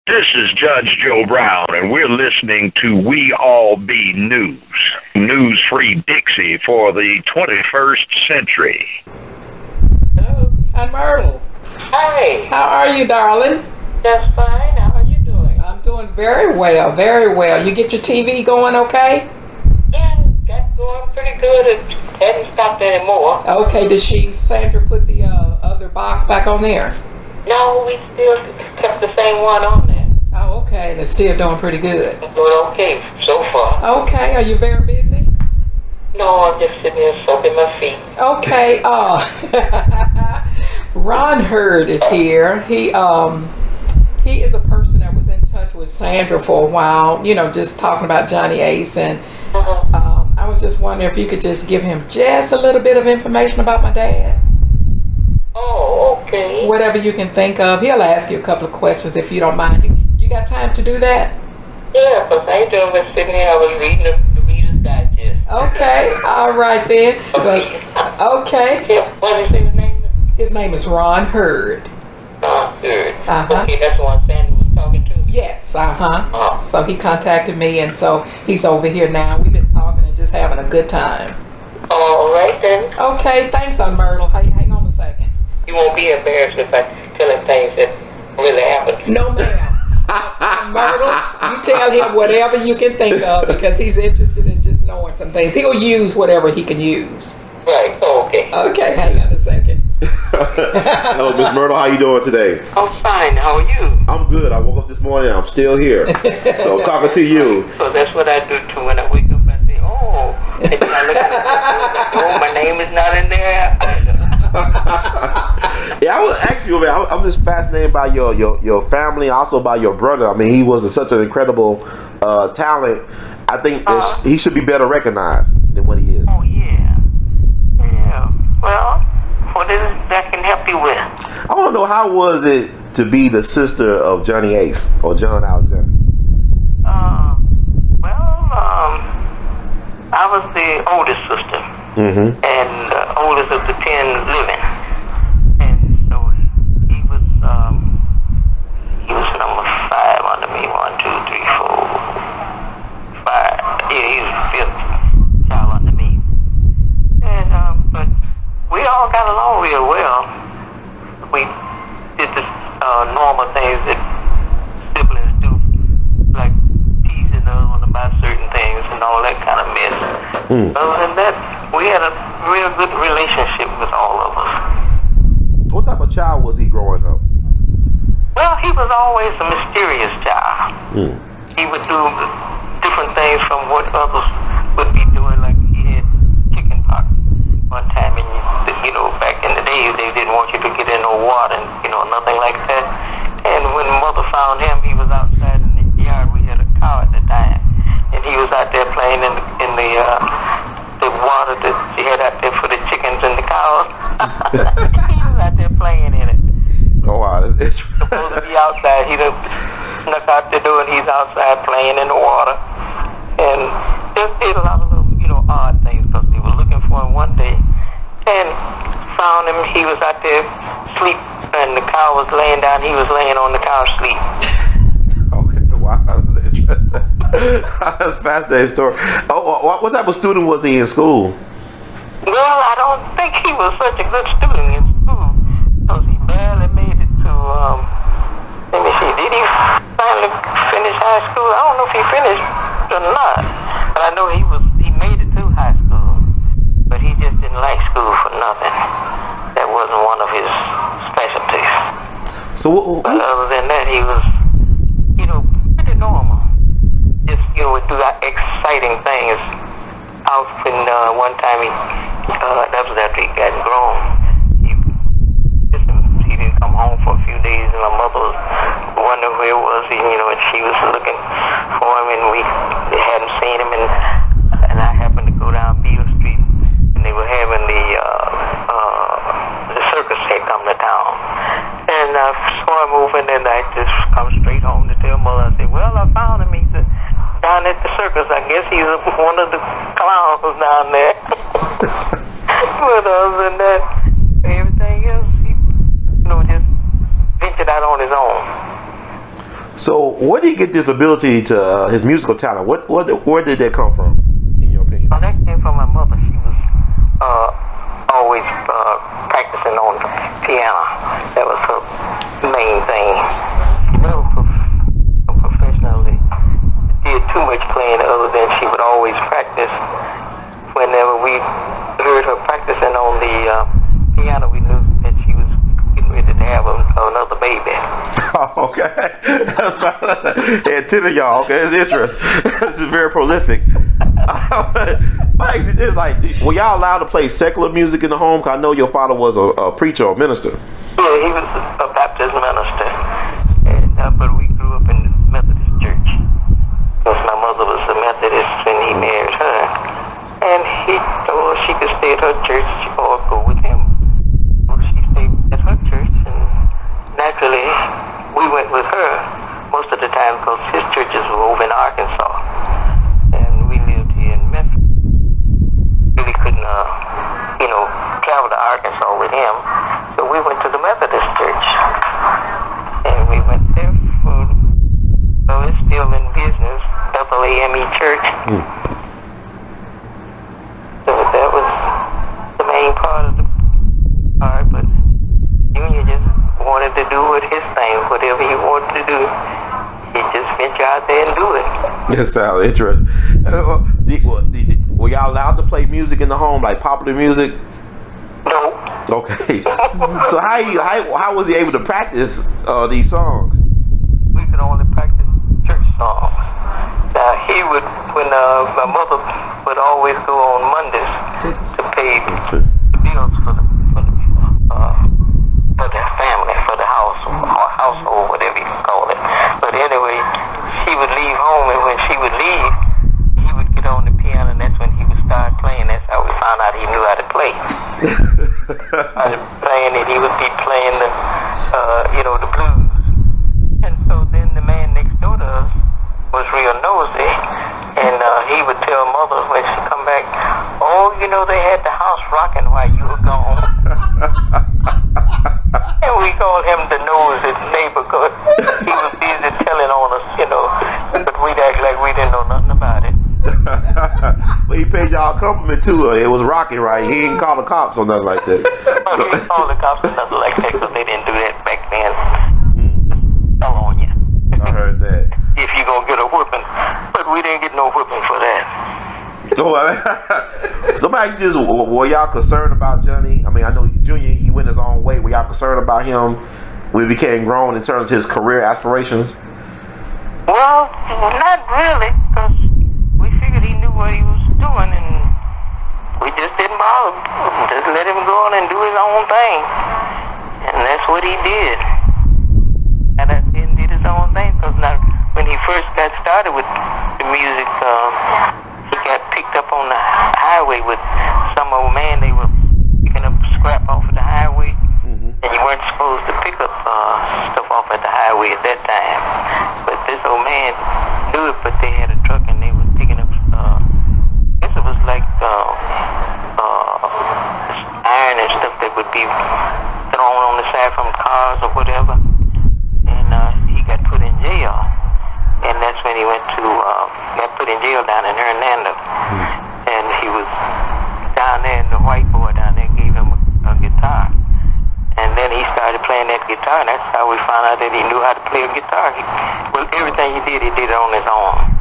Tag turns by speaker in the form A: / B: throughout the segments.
A: This is Judge Joe Brown, and we're listening to We All Be News. News-free Dixie for the 21st century.
B: Hello.
C: I'm Myrtle.
B: Hi.
C: How are you, darling?
B: Just fine. How are you doing?
C: I'm doing very well, very well. You get your TV going okay?
B: Yeah, that's going pretty good. It hasn't stopped anymore.
C: Okay, did Sandra put the other box back on there?
B: No, we still kept the same one on there.
C: Oh, okay, and it's still doing pretty good.
B: Doing okay so far.
C: Okay, are you very busy?
B: No, I'm just sitting here soaking my feet.
C: Okay, Ron Hurd is here. He is a person that was in touch with Sandra for a while, you know, just talking about Johnny Ace, and I was just wondering if you could just give him just a little bit of information about my dad.
B: Oh, okay.
C: Whatever you can think of. He'll ask you a couple of questions if you don't mind. You got time to do that?
B: Yeah, because I ain't doing but sitting here. I was reading the Reader's Digest.
C: Okay, all right then. Okay.
B: Yeah, what did you say his name is?
C: His name is Ron Hurd.
B: Ron Hurd.
C: Uh-huh.
B: Okay, that's the one Sandy was talking to?
C: Yes, uh-huh.
B: Oh.
C: So he contacted me, and so he's over here now. We've been talking and just having a good time.
B: All right then.
C: Okay, thanks, Aunt Myrtle. Hey, hang on a second.
B: You won't be embarrassed if I tell him things that really happened.
C: No, ma'am. Myrtle, you tell him whatever you can think of because he's interested in just knowing some things. He'll use whatever he can use.
B: Right, okay.
C: Okay, hang on a second.
D: Hello, Miss Myrtle. How you doing today?
B: I'm fine. How are you?
D: I'm good. I woke up this morning. I'm still here. So talking to you.
B: So that's what I do too. When I wake up, I say, oh. And then I look at the oh, my name is not in there.
D: Yeah, I was actually, I'm just fascinated by your family, also by your brother. I mean, he was such an incredible talent. I think he should be better recognized than what he is.
B: Oh, yeah. Yeah. Well, what is it that can help you with?
D: I want to know, how was it to be the sister of Johnny Ace or John Alexander?
B: I was the oldest sister, and oldest of the 10 living. And so he was number 5 under me. 1, 2, 3, 4, 5. Yeah, he was the 5th child under me. And but we all got along real well. We did the normal things that siblings do, like teasing the other one about certain things and all that kind of mess. Other than that, we had a real good relationship with all of us.
D: What type of child was he growing up?
B: Well, he was always a mysterious child. He would do different things from what others would be doing, like he had chicken pox one time, and you know, back in the days, they didn't want you to get in no water, and you know, nothing like that. And when Mother found him, he was outside in the yard. We had a cow at the time, and he was out there playing in the water that she had out there for the chickens and the cows. He was out there playing in it.
D: Oh wow, it's
B: supposed to be outside. He done snuck out the door, and he's outside playing in the water, and just did a lot of little, you know, odd things, because they were looking for him one day and found him. He was out there asleep, and the cow was laying down. He was laying on the cow asleep.
D: Okay, wow, that's interesting. That's a fascinating story. Oh, what type of student was he in school?
B: Well, I don't think he was such a good student in school, because he barely made it to, let me see, did he finally finish high school? I don't know if he finished or not, but I know he made it through high school, but he just didn't like school for nothing. That wasn't one of his specialties.
D: So,
B: but other than that, he was, you know, pretty normal. Just, you know, would do exciting things. Out when one time that was after he got grown. He didn't come home for a few days, and my mother was wondering where it was. You know, and she was looking for him, and we hadn't seen him. And I happened to go down Beale Street, and they were having the circus had come to town. And I saw him moving, and I just come straight home to tell Mother. I said, "Well, I found him. He's down at the circus. I guess he's one of the clowns down there." But other than that, everything else, he, you know, just ventured out on his own.
D: So where did he get this ability to his musical talent? Where did that come from, in your opinion?
B: Well, that came from my mother. She was always practicing on the piano. That was her main thing. She never professionally did too much playing other than she would always practice. Whenever we heard her practicing on the piano, we knew that she was getting ready to have another baby.
D: Oh, okay. And 10 of y'all, okay, it's interesting. This is very prolific. Actually, it's like, were y'all allowed to play secular music in the home? Cause I know your father was a preacher or minister.
B: Yeah, he was a Baptist minister, and, but we grew up in the Methodist church. Because my mother was a Methodist when he married her, and he told her she could stay at her church or go with him. So she stayed at her church, and naturally, we went with her most of the time because his churches were over in Arkansas, and we lived here in Memphis. Really couldn't, travel to Arkansas with him, so we went to the Methodist church, and we went there for, so it's still in business, AAME church. So that was the main part of the part, but Junior just wanted to do it his thing, whatever he wanted to do. He just venture out there and do it.
D: That sounds interesting. Were y'all allowed to play music in the home, like popular music?
B: No.
D: Okay. So how was he able to practice these songs?
B: We could only practice church songs. Now he would, when my mother would always go on Mondays to pay the bills for the family, for the house or household, whatever you call it. But anyway, she would leave home, and when she would leave, he would get on the piano, and that's when he would start playing. That's how we found out he knew how to play. Playing it, he would be playing the blues. And so then the man next door to us was real nosy, and he would tell mother when she come back, oh, they had the house rocking while you were gone. And we called him the nosy neighbor because he was busy telling on us, but we'd act like we didn't know nothing about it.
D: Well, he paid y'all a compliment too. It was rocking, right? He didn't call the cops or nothing like that.
B: He didn't call the cops or nothing like that because they didn't do that back then. Fell on you.
D: I heard that.
B: If you gonna get a whooping, but we didn't get no whooping for that.
D: Somebody just, were y'all concerned about Johnny? I mean, I know Junior, he went his own way. Were y'all concerned about him when he became grown in terms of his career aspirations?
B: Well, not really, because we figured he knew what he was doing, and we just didn't bother. Just let him go on and do his own thing, and that's what he did. And he did his own thing, because when he first got started with the music, he got picked up on the highway with some old man. They were picking up scrap off of the highway, and you weren't supposed to pick up stuff off at the highway at that time. But this old man knew it, but they had a truck, and they were picking up, I guess it was like iron and stuff that would be thrown on the side from cars or whatever. And he got put in jail. And that's when he got put in jail down in Hernando. And he was down there, and the white boy down there gave him a guitar. And then he started playing that guitar, and that's how we found out that he knew how to play a guitar. Everything he did it on his own.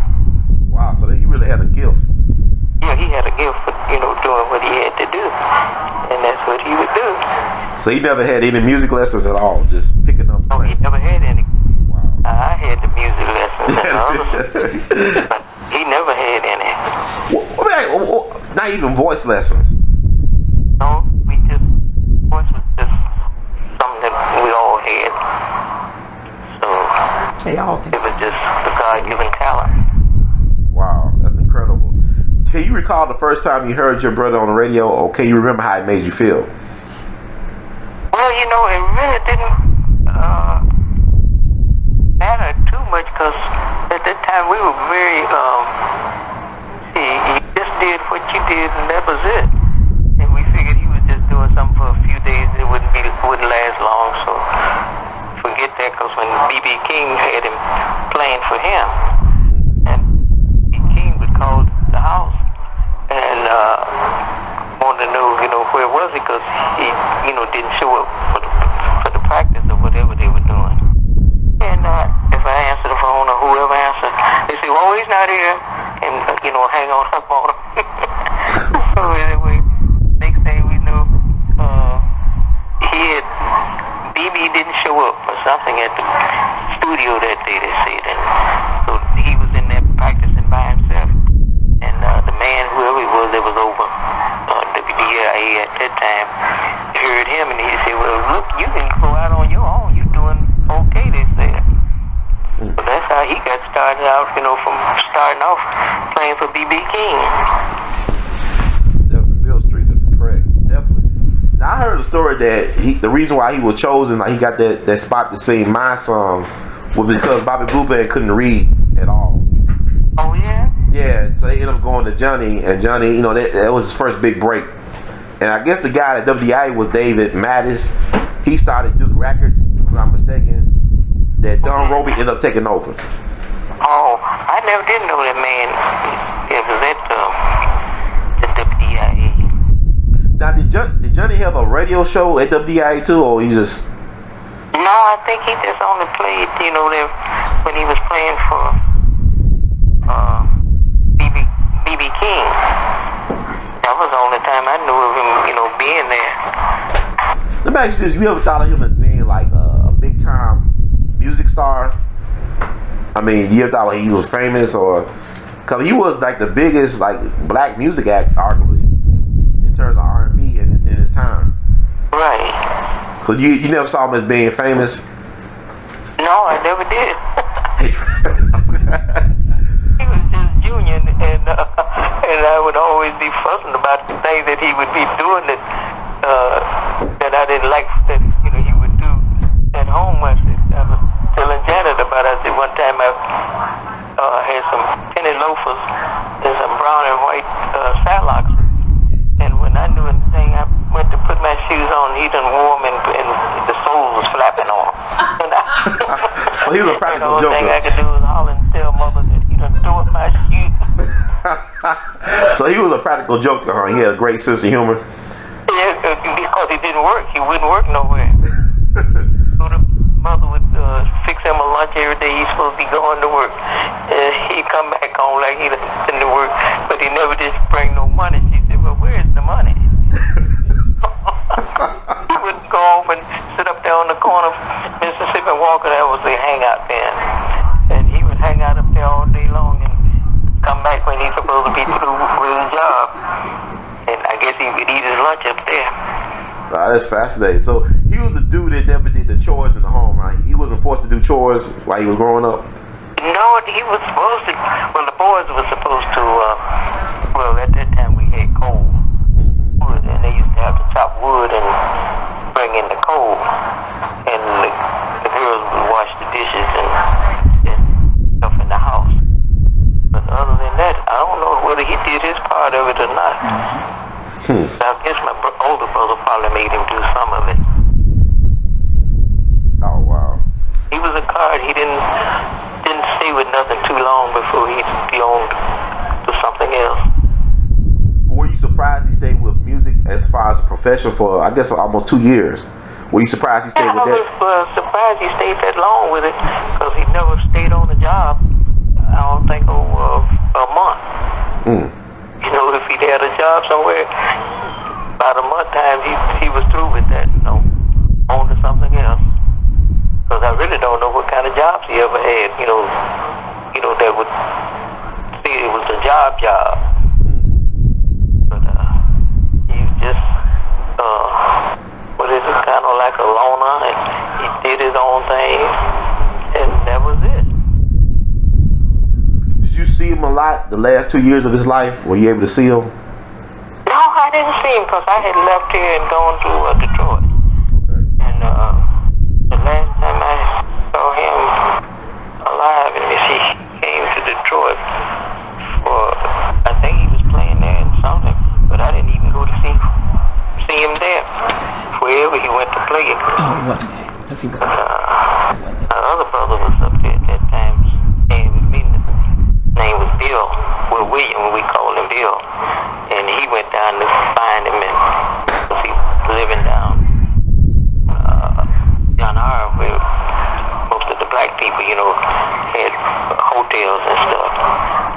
D: Wow, so he really had a gift.
B: Yeah, he had a gift for, doing what he had to do. And that's what he would do.
D: So he never had any music lessons at all, just picking up.
B: No, he never had any. I had the music lessons and others, but he never had any.
D: Not even voice lessons.
B: No, voice was just something that we all had. So it was just the God-given talent.
D: Wow, that's incredible. Can you recall the first time you heard your brother on the radio, or can you remember how it made you feel?
B: Well, it really didn't matter too much, because at that time we were very, you just did what you did, and that was it. And we figured he was just doing something for a few days. It wouldn't last long, so forget that, because when B.B. King had him him. And King would call the house and wanted to know, where was he, because he, didn't show up for the practice or whatever they were doing. And if I answer the phone or whoever answered, they say, well, he's not here, and hang on up on him. So anyway, next thing we knew, BB didn't show up or something at the studio that day, they said, and so he was in there practicing by himself. And the man, whoever it was that was over WDIA at that time, heard him, and he said, well, look, you can go out on your own. You're doing okay, they said. So that's how he got started out, from starting off playing for B.B. King.
D: Definitely, Bill Street, that's correct. Definitely. Now, I heard a story that the reason why he was chosen, like he got that spot to sing my song, was because Bobby Blue Band couldn't read at all.
B: Oh, yeah?
D: Yeah, so they ended up going to Johnny, and Johnny, that was his first big break. And I guess the guy at WDI was David Mattis. He started Duke Records, if I'm not mistaken. That Don Roby ended up taking over.
B: Oh, I never did know that man. It was at the WDIA.
D: Now, did Johnny have a radio show at WDIA too, or he just...
B: No, I think he just only played, when he was playing for B.B. King. That was the only time I knew of him, being there.
D: Let me ask you this. You ever thought of him as being like a big time music star? I mean, you ever thought he was famous, or because he was like the biggest black music act arguably in terms of R&B in his time.
B: Right.
D: So you never saw him as being famous?
B: No, I never did. He was just junior, and I would always be fussing about the things that he would be doing that I didn't like that he would do at home. I was telling Janet about it. I said one time I had some penny loafers and some brown and white sandlocks, and when I knew anything, I went to put my shoes on. He done wore them, and the soles was flapping on.
D: Well, he was a practical joker.
B: The only thing I could do was holler and tell mother that he done threw up my shoes.
D: So he was a practical joker, huh? He had a great sense of humor.
B: Yeah, because he didn't work. He wouldn't work nowhere. So the mother would fix him a lunch every day. He's supposed to be going to work. He'd come back home like he didn't work, but he never did bring no money. She said, well, where's the money? He would go home and sit up there on the corner of Mississippi and Walker. That was the hangout then. And he would hang out up there all day long and come back when he's supposed to be through with his job. And I guess he would eat his lunch up there.
D: That's fascinating. So he was a dude that never did the chores in the home, right? He wasn't forced to do chores while he was growing up?
B: No, he was supposed to. Well, the boys were supposed to, at that time we had coal. Wood, and they used to have to chop wood and bring in the coal. And the girls would wash the dishes and stuff in the house. But other than that, I don't know whether he did his part of it or not. I guess my older brother probably made him do some of it.
D: Oh, wow.
B: He was a card. He didn't stay with nothing too long before he'd be on to something else.
D: Were you surprised he stayed with music as far as a profession for, I guess, almost 2 years? Were you surprised he stayed with that?
B: I was surprised he stayed that long with it, because he never stayed on the job, I don't think, over a month. If he'd had a job somewhere, about a month time, he was through with that, on to something else. Because I really don't know what kind of jobs he ever had, that would say it was a job. But he's just, what is it, kind of like a loner, and he did his own thing, and that was it.
D: Did you see him a lot the last 2 years of his life? Were you able to see him?
B: No, I didn't see him, because I had left here and gone to Detroit.
D: Okay.
B: And the last time I saw him alive, he came to Detroit for, I think he was playing there in something, but I didn't even go to see him there. Wherever he went to play it.
C: Oh, what? Because he was.
B: My other brother was up there at that time, and William, we called him Bill, and he went down to find him, and he was living down John R, where most of the black people, you know, had hotels and stuff,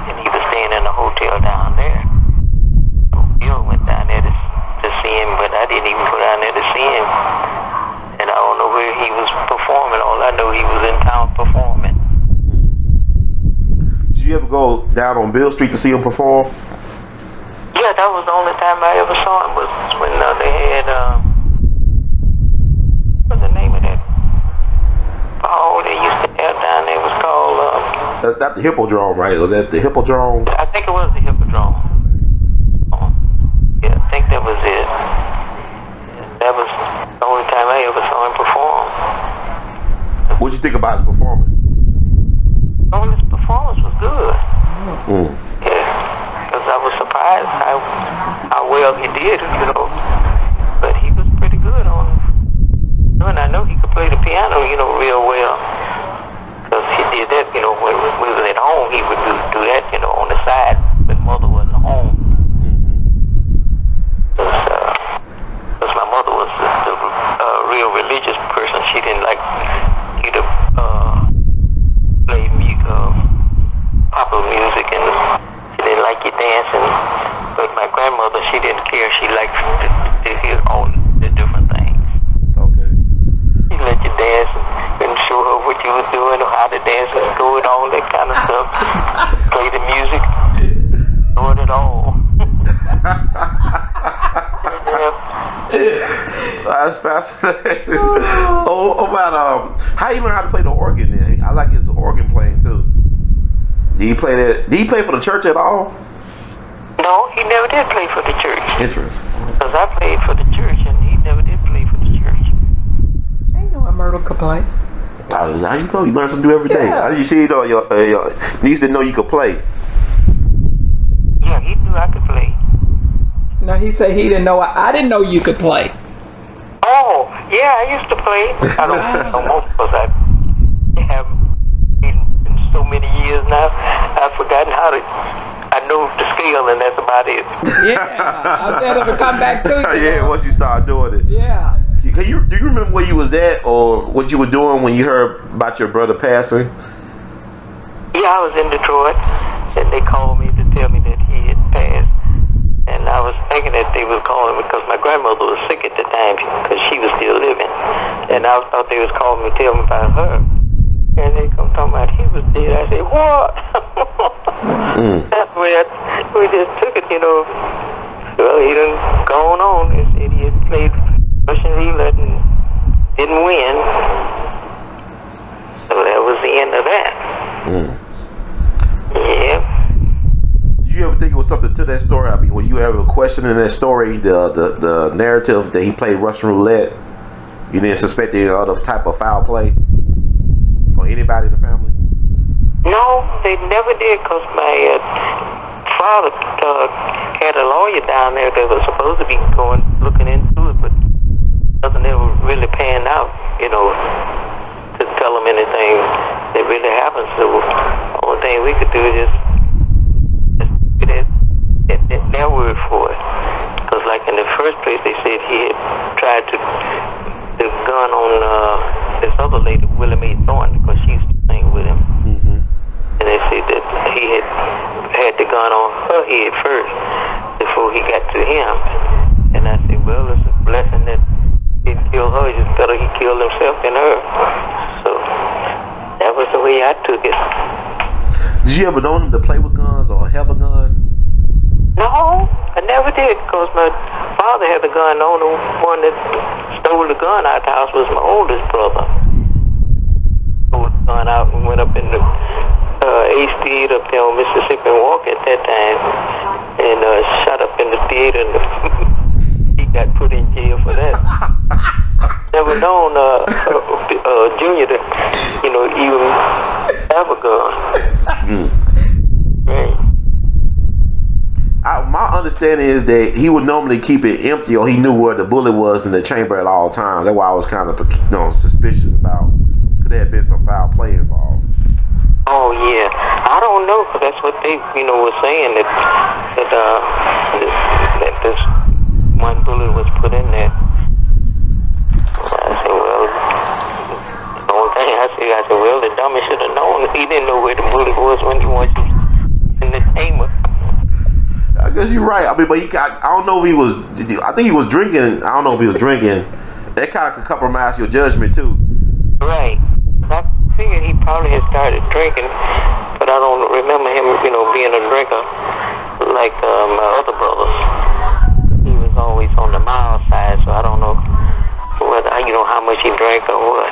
B: and he was staying in a hotel down there. So Bill went down there to see him, but I didn't even go down there to see him, and I don't know where he was performing. All I know, he was in town performing.
D: Did you ever go down on Bill Street to see him perform?
B: Yeah, that was the only time I ever saw him, was when they had, what's the name of that ball they used to have down there? It was called,
D: That's the Hippodrome, right? Was that the Hippodrome?
B: I think it was the Hippodrome. Yeah, I think that was it. That was the only time I ever saw him perform.
D: What'd you think about his performance?
B: Oh, his performance was good.
D: Mm.
B: Yeah, because I was surprised how well he did, you know. But he was pretty good on it. And I know he could play the piano, you know, real well. Because he did that, you know, when we was at home, he would do that, you know, on the side when Mother wasn't home. Because my mother was a real religious person. She didn't like you to play popular music, and she didn't like you dancing. But my grandmother, she didn't care. She liked to hear all the different things.
D: Okay.
B: She let you dance and show her what you were doing, or how the dance was going, all that kind of stuff. Play the music, know it all.
D: That's fascinating. About how you learn how to play the organ then? I like his organ playing too. Did he play that? Did he play for the church at all?
B: No, he never did play for the church.
D: Interesting.
B: Because I played for the church, and he never did play for the church.
C: I know a Myrtle could play.
D: How you know? You learn something new every day.
C: Yeah.
D: How do you see it? Your niece didn't know you could play.
B: Yeah, he knew I could play.
C: No, he said he didn't know. I didn't know you could play.
B: Oh, yeah, I used to play. I don't know most because I have in so many years now. I've forgotten how to. I know the scale, and that's about it.
C: Yeah, I bet it'll come back to you.
D: Yeah, once you start doing it.
C: Yeah.
D: Do you remember where you was at or what you were doing when you heard about your brother passing?
B: Yeah, I was in Detroit, and they called me to tell me that he had passed. And I was thinking that they was calling me because my grandmother was sick at the time because she was still living. And I thought they was calling me to tell me about her. And they come talking about he was dead. I said, what? That's where we just took it, you know. Well, he done gone on. They said he had played Russian roulette and didn't win. So that was the end of that. Yeah.
D: Did you ever think it was something to that story? I mean, were you ever questioning that story, the narrative that he played Russian roulette? You didn't suspect any other type of foul play? Or anybody in the family?
B: No, they never did, because my father had a lawyer down there that was supposed to be looking into it, but doesn't ever really pan out, you know, to tell them anything that really happened. So the only thing we could do is just get their word for it. Because like in the first place, they said he had tried to gun on this other lady, Willie Mae Thornton, because she used to sing with him. And they said that he had the gun on her head first before he got to him. And I said, well, it's a blessing that he killed her. It's better he killed himself than her. So that was the way I took it.
D: Did you ever know him to play with guns or have a gun?
B: No, I never did, because my father had the gun. The only one that stole the gun out of the house was my oldest brother. Stole the gun out and went up in the Ace Theater up there on Mississippi and Walk at that time, and shot up in the theater, and he got put in jail for that. Never known Junior to, you know, even have a gun. Right.
D: My understanding is that he would normally keep it empty, or he knew where the bullet was in the chamber at all times. That's why I was kind of, suspicious about could there have been some foul play involved.
B: Oh yeah, I don't know, but that's what they, were saying, that this one bullet was put in there. I said, well, the only thing I said, well, the dummy should have known. He didn't know where the bullet was when he was in the chamber.
D: I guess you're right. I mean, but I don't know if he was. I think he was drinking. I don't know if he was drinking. That kind of could compromise your judgment too.
B: Right. I figured he probably had started drinking, but I don't remember him, being a drinker like my other brothers. He was always on the mild side, so I don't know whether how much he drank or what.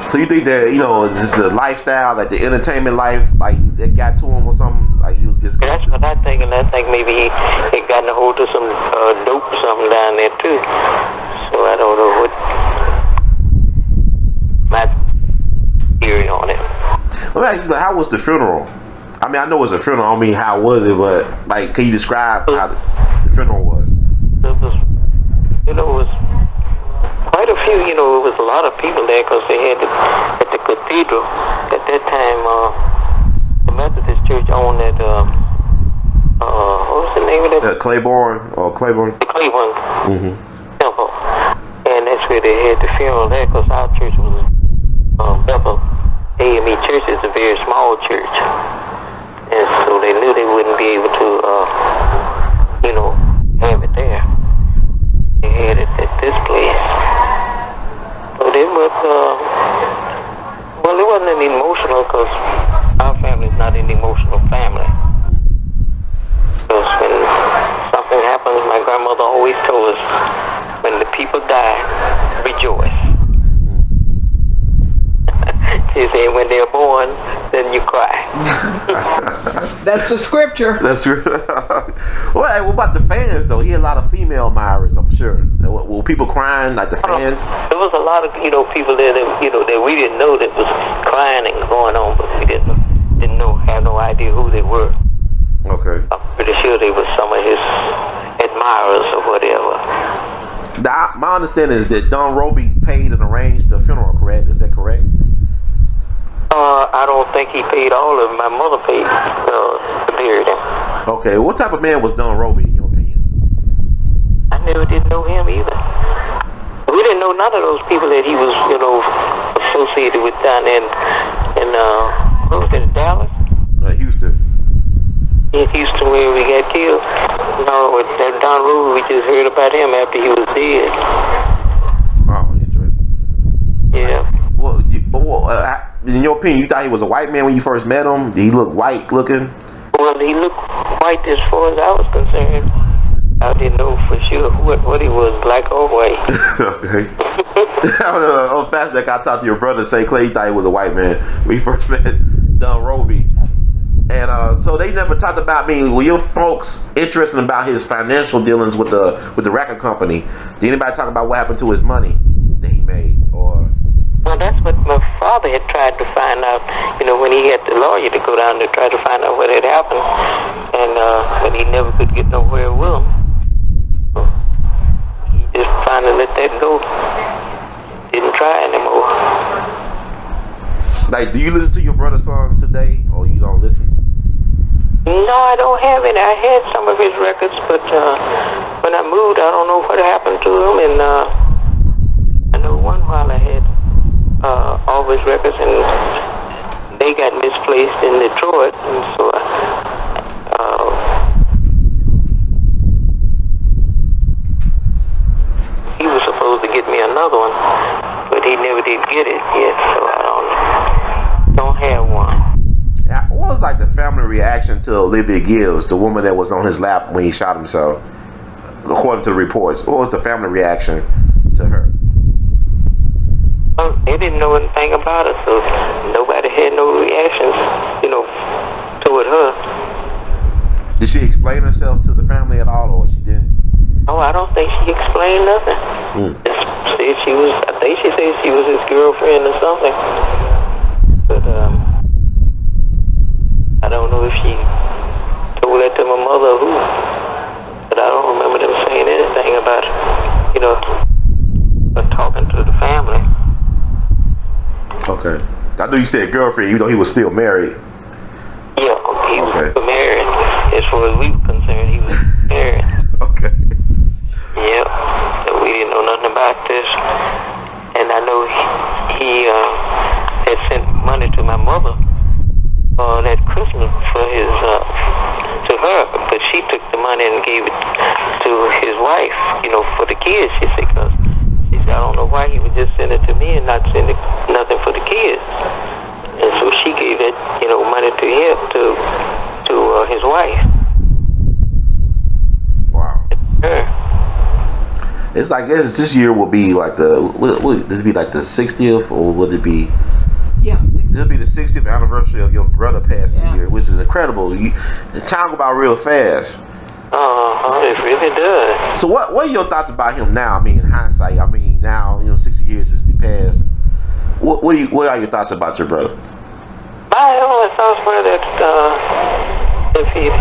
D: So you think that is this a lifestyle, like the entertainment life, like that got to him or something? Like he was just.
B: That's what I think, and I think maybe he had gotten a hold of some dope or something down there too. So I don't know what my theory on it.
D: Well, actually, how was the funeral? I mean, I know it was a funeral. I don't mean how was it, but like, can you describe how the funeral was?
B: It was, it was quite a few. It was a lot of people there because they had at the cathedral at that time. The Methodist Church owned that. What was the name of that?
D: Claiborne.
B: The Claiborne Temple, and that's where they had the funeral there because our church was Bethel AME Church is a very small church, and so they knew they wouldn't be able to, have it there. They had it at this place, but it was, well, it wasn't an emotional because our family's not an emotional family. Because when something happens, my grandmother always told us, when the people die, rejoice. She said, when they're born, then you cry.
C: That's the scripture.
D: That's right. Well, what about the fans, though? He had a lot of female admirers, I'm sure. Were people crying, like the fans?
B: There was a lot of, people there that, that we didn't know that was crying and going on, but we didn't have no idea who they were.
D: Okay.
B: I'm pretty sure they were some of his admirers or whatever.
D: My understanding is that Don Roby paid and arranged the funeral, correct? Is that correct?
B: I don't think he paid all of it. My mother paid to bury him.
D: Okay. What type of man was Don Roby, in your opinion?
B: I never did know him either. We didn't know none of those people that he was, associated with down in what was it, Dallas?
D: Houston.
B: In Houston, where we got killed. No, with Don Roby, we just heard about him after he was dead.
D: Oh, interesting.
B: Yeah.
D: Well, in your opinion, you thought he was a white man when you first met him? Did he look white looking?
B: Well, he looked white as far as I was concerned. I didn't know for sure what he was, black or white.
D: Okay. I'm fascinated. I talked to your brother, St. Clay. He thought he was a white man when he first met Don Roby. And so they never talked about me. Were your folks interested about his financial dealings with the record company? Did anybody talk about what happened to his money that he made? Or
B: well, that's what my father had tried to find out. When he had the lawyer to go down to try to find out what had happened, and but he never could get nowhere with him. So he just finally let that go. Didn't try anymore.
D: Like, do you listen to your brother's songs today, or you don't listen?
B: No, I don't have any. I had some of his records, but when I moved, I don't know what happened to them. And I know one while I had all his records, and they got misplaced in Detroit, and so he was supposed to get me another one, but he never did get it yet, so I don't have one.
D: What was like the family reaction to Olivia Gibbs, the woman that was on his lap when he shot himself? According to the reports, what was the family reaction to her?
B: They didn't know anything about it, so nobody had no reactions, toward her.
D: Did she explain herself to the family at all, or she didn't?
B: Oh, I don't think she explained nothing. I think she said she was his girlfriend or something. But I don't know if she told that to my mother or who. But I don't remember them saying anything about, talking to the family.
D: Okay. I knew you said girlfriend, even though he was still married.
B: Yeah, as far as we were concerned, he was married.
D: Okay.
B: Yep. So we didn't know nothing about this. And I know he had sent money to my mother that Christmas for his to her, but she took the money and gave it to his wife, for the kids. She said, because she said, I don't know why he would just send it to me and not send nothing for the kids. And so she gave it, money to him, to his wife.
D: Wow.
B: Her.
D: It's like this year will be like would this be like the 60th, or would it be?
C: Yeah, 60th.
D: It'll be the 60th anniversary of your brother passing year, which is incredible. The time go by real fast.
B: It really does.
D: So what are your thoughts about him now? I mean, in hindsight, now 60 years since he passed. What are your thoughts about your brother?
B: My only thoughts were that if he'd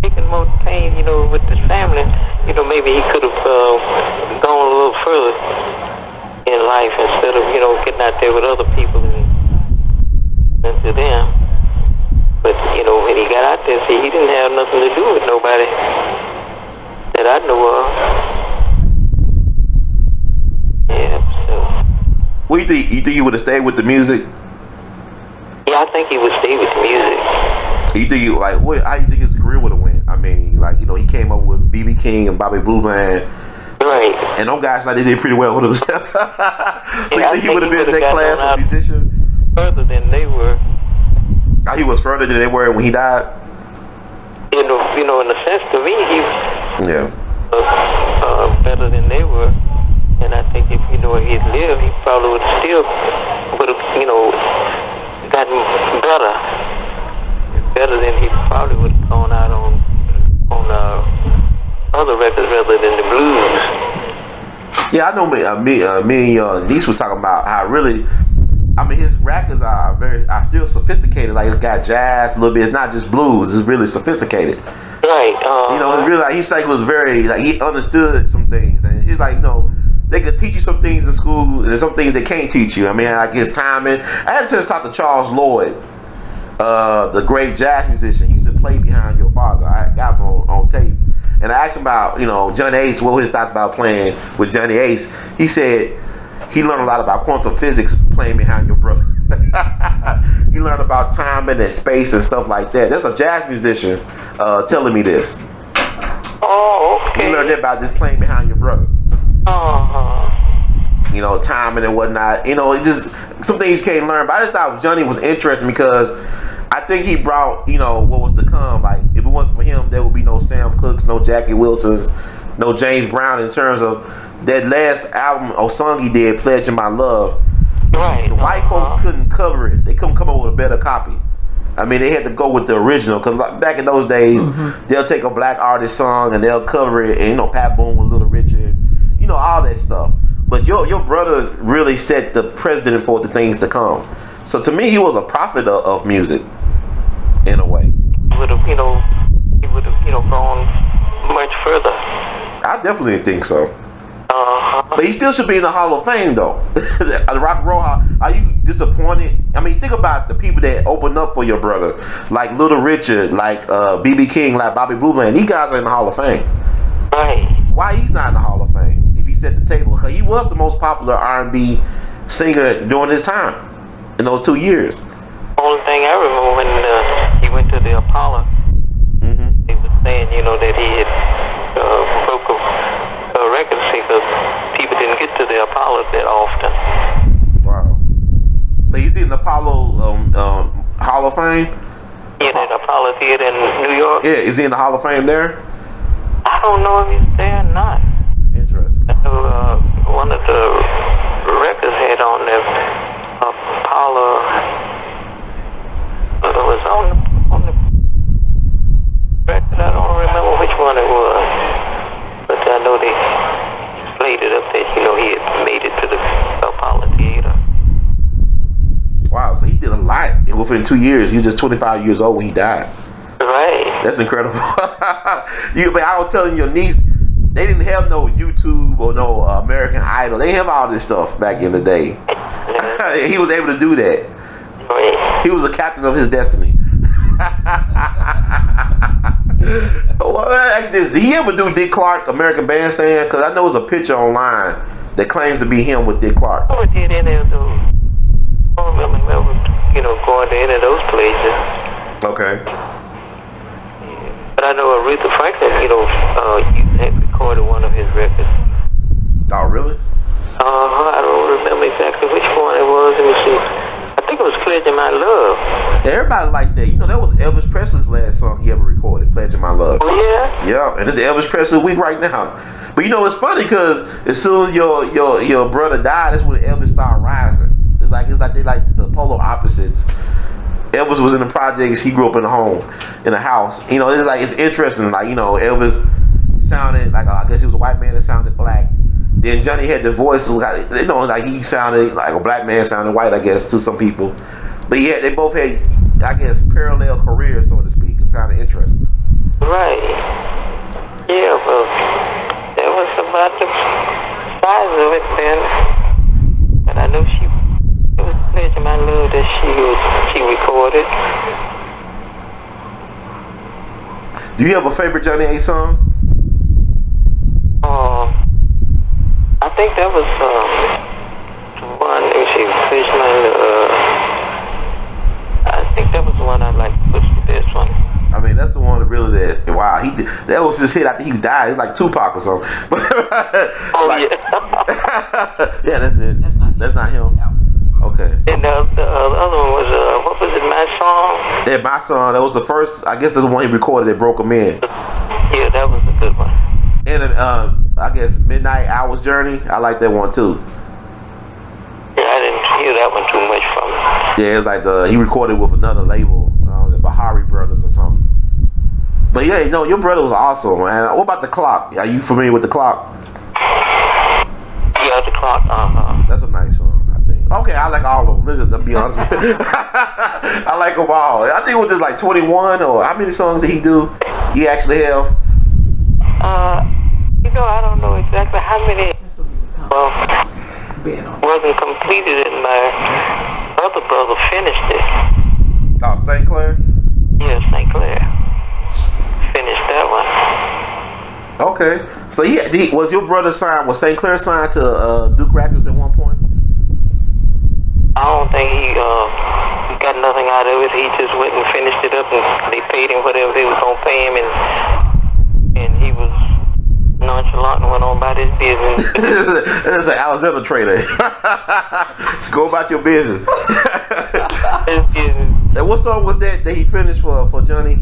B: taken more pain, with his family, maybe he could have gone a little further in life instead of, getting out there with other people and to them. But, when he got out there, see, he didn't have nothing to do with nobody that I know of. Yeah, so.
D: What do you think he would have stayed with the music?
B: Yeah, I think he would stay with the music.
D: You think how do you think his career would have went? I mean, he came up with B.B. King and Bobby Blue Bland.
B: Right.
D: And those guys, they did pretty well with themselves. So you think he would have been in that class of musician?
B: Further than they were.
D: He was further than they were when he died?
B: In a sense, to me, he
D: was
B: better than they were. And I think if he'd lived, he probably would have gotten better than he probably would have gone out on other records rather than the blues.
D: Yeah, I know. Me and your niece was talking about how really, his records are still sophisticated. Like, it's got jazz a little bit. It's not just blues. It's really sophisticated.
B: Right.
D: It's really he was very he understood some things, and he's like they could teach you some things in school, and there's some things they can't teach you. Like his timing. I had a chance to talk to Charles Lloyd, the great jazz musician. He used to play behind your father. I got him on tape. And I asked him about, Johnny Ace, what were his thoughts about playing with Johnny Ace. He said he learned a lot about quantum physics playing behind your brother. He learned about timing and space and stuff like that. That's a jazz musician telling me this.
B: Oh, okay.
D: He learned that about just playing behind your brother. Timing and whatnot. It just some things you can't learn. But I just thought Johnny was interesting because I think he brought, what was to come. Like, if it wasn't for him, there would be no Sam Cooks, no Jackie Wilsons, no James Brown in terms of that last album or song he did, Pledging My Love.
B: Right.
D: The white folks couldn't cover it. They couldn't come up with a better copy. They had to go with the original because back in those days, they'll take a black artist song and they'll cover it. And, Pat Boone with Little Richard, all that stuff. But your brother really set the precedent for the things to come. So to me, he was a prophet of music, in a way.
B: He would have, gone much further.
D: I definitely think so. But he still should be in the Hall of Fame, though. The Rock and Roll Hall. Are you disappointed? Think about the people that opened up for your brother, like Little Richard, like B.B. King, like Bobby Blue Bland. These guys are in the Hall of Fame.
B: Right.
D: Why he's not in the Hall of Fame if he set the table? Because he was the most popular R&B singer during his time in those 2 years.
B: Only thing I remember when he went to the Apollo, he was saying, that he had broke a record because people didn't get to the Apollo that often.
D: Wow. But he's in the Apollo Hall of Fame?
B: Yeah, the Apollo Theater in New York.
D: Yeah, is he in the Hall of Fame there?
B: I don't know if he's there or not.
D: Interesting.
B: One of the records had on there, Apollo. It was on the record. I don't remember which one it was, but I know they played it up that he had made it to the Apollo Theater.
D: Wow, so he did a lot within 2 years. He was just 25 years old when he died.
B: Right.
D: That's incredible. But I was telling your niece, they didn't have no YouTube or no American Idol. They didn't have all this stuff back in the day. He was able to do that.
B: Right.
D: He was a captain of his destiny. Well, actually, did he ever do Dick Clark, American Bandstand? Because I know there's a picture online that claims to be him with Dick Clark.
B: I did any of those. I don't remember, going to any of those places.
D: Okay.
B: But I know Aretha Franklin, had recorded one of his records.
D: Oh, really?
B: I don't remember exactly which one it was. Let me see. I think it was Pledging My Love.
D: Yeah, everybody liked that. That was Elvis Presley's last song he ever recorded, Pledging My Love.
B: Oh, yeah?
D: Yeah, and it's the Elvis Presley week right now. But it's funny because as soon as your brother died, that's when Elvis started rising. It's like they like the polar opposites. Elvis was in the projects. He grew up in a home, in a house. It's interesting. Like, Elvis sounded like, I guess he was a white man that sounded black. Then Johnny had the voice, like he sounded like a black man sounded white, I guess, to some people. But yeah, they both had, I guess, parallel careers, so to speak. It sounded interesting.
B: Right. Yeah, well, that was about the size of it then. But I know it was Pledging My Love that she recorded.
D: Do you have a favorite Johnny A song?
B: I think that was one. Let me see, I think that was the one I liked. Was the best one.
D: I mean, that's the one that really wow. That was his hit after he died. It's like Tupac or something.
B: Yeah.
D: Yeah, that's it. That's not him.
C: No.
D: Okay.
B: And the other one was what was it? My Song.
D: Yeah, My Song. That was the first. I guess that's the one he recorded that broke him in.
B: Yeah, that was a good one.
D: And I guess Midnight Hour's Journey. I like that one too.
B: Yeah, I didn't hear that one too much from him.
D: Yeah, it's like he recorded with another label, the Bahari Brothers or something. But yeah, your brother was awesome, man. What about The Clock? Are you familiar with The Clock?
B: Yeah, The Clock.
D: That's a nice song, I think. Okay, I like all of them. Listen, to be honest with you, I like them all. I think it was just like 21, or how many songs did he do? He actually have.
B: I don't know exactly how many. Wasn't completed, and my other brother finished it.
D: Oh, St. Clair?
B: Yeah, St. Clair. Finished that one.
D: Okay. So was your brother signed, was St. Clair signed to Duke Records at one point?
B: I don't think he got nothing out of it. He just went and finished it up, and they paid him whatever they was going to pay him, and he was nonchalant and went on about his business.
D: It's an Alexander trader. Just go about your business. And what song was that he finished for Johnny?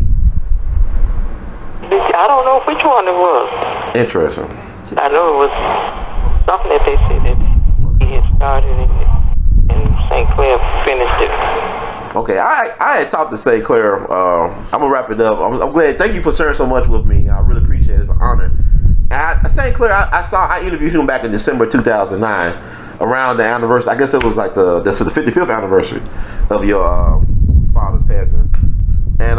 B: I don't know which one it was.
D: Interesting.
B: I know it was something that they said that he had started and St. Clair finished it.
D: Okay, I had talked to St. Clair. I'm gonna wrap it up. I'm glad. Thank you for sharing so much with me. I really appreciate it. It's an honor. St. Clair, I interviewed him back in December 2009, around the anniversary. I guess it was like the 55th anniversary of your father's passing, and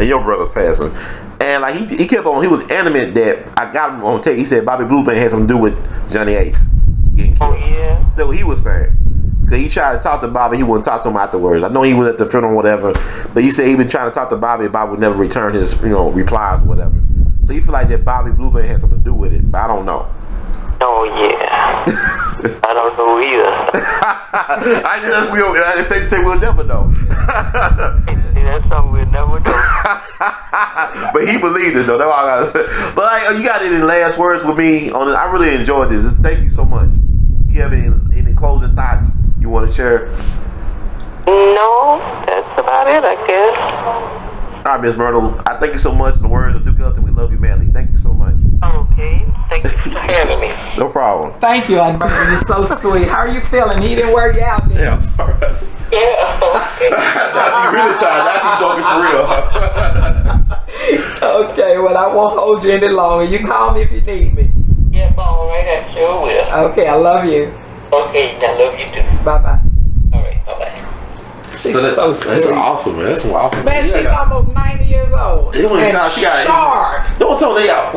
D: your brother's passing. And like he kept on, he was adamant that I got him on tape. He said Bobby Blue Band had something to do with Johnny Ace getting killed.
B: Oh yeah.
D: That's what he was saying. Cause he tried to talk to Bobby, he wouldn't talk to him afterwards. I know he was at the funeral or whatever, but he said he been trying to talk to Bobby, and Bobby would never return his replies or whatever. So you feel like that Bobby Blue Band had something to do with it, but I don't know.
B: Oh yeah. I don't know either.
D: I just say we'll never know.
B: That's something we'll never know.
D: But he believed it though. That's all I gotta say. But like, you got any last words with me on it? I really enjoyed this. Thank you so much. You have any closing thoughts you want to share?
B: No, that's about it, I guess.
D: All right, Miss Myrtle. I thank you so much. In the words of Duke Ellington, we love you madly. Thank you so much.
B: Okay, thank you for having me.
D: No problem.
C: Thank you, Aunt Myrtle. You're so sweet. How are you feeling? He didn't wear you out, did he?
D: Yeah, I'm sorry.
B: Yeah.
D: That's he really tired. That's he sold me for real.
C: Okay, well, I won't hold you any longer. You call me if you need me.
B: Yeah, all right, I sure will.
C: Okay, I love you.
B: Okay, I love you too.
C: Bye-bye.
B: All right, bye-bye.
C: She's so sweet.
D: That's awesome, man. That's awesome.
C: Man, she's almost 90 years old.
D: It
C: and
D: she got
C: sharp.
D: Don't tell me out.